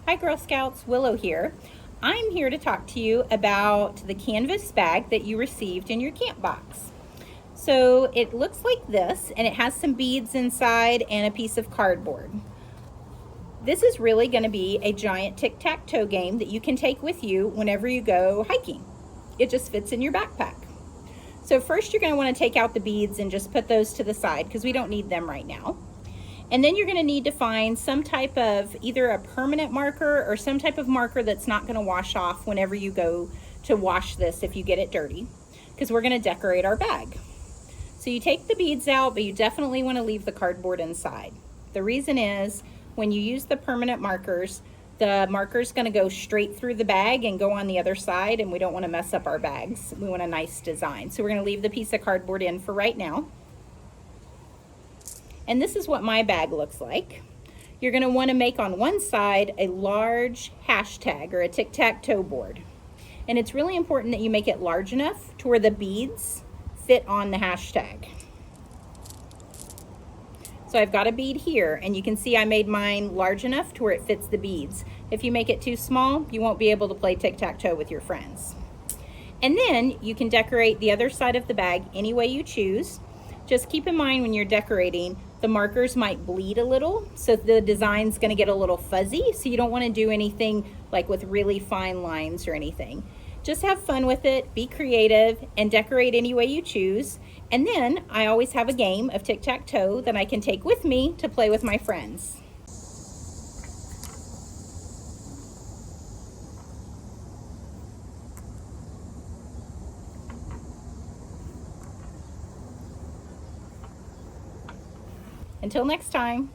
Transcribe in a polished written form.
Hi Girl Scouts, Willow here. I'm here to talk to you about the canvas bag that you received in your camp box. So it looks like this, and it has some beads inside and a piece of cardboard. This is really going to be a giant tic-tac-toe game that you can take with you whenever you go hiking. It just fits in your backpack. So first you're going to want to take out the beads and just put those to the side because we don't need them right now. And then you're going to need to find some type of either a permanent marker or some type of marker that's not going to wash off whenever you go to wash this if you get it dirty, because we're going to decorate our bag. So you take the beads out, but you definitely want to leave the cardboard inside. The reason is when you use the permanent markers, the marker's going to go straight through the bag and go on the other side, and we don't want to mess up our bags. We want a nice design. So we're going to leave the piece of cardboard in for right now. And this is what my bag looks like. You're going to want to make on one side a large hashtag or a tic-tac-toe board. And it's really important that you make it large enough to where the beads fit on the hashtag. So I've got a bead here, and you can see I made mine large enough to where it fits the beads. If you make it too small, you won't be able to play tic-tac-toe with your friends. And then you can decorate the other side of the bag any way you choose. Just keep in mind when you're decorating, the markers might bleed a little, so the design's going to get a little fuzzy, so you don't want to do anything like with really fine lines or anything. Just have fun with it, be creative, and decorate any way you choose. And then I always have a game of tic-tac-toe that I can take with me to play with my friends. Until next time.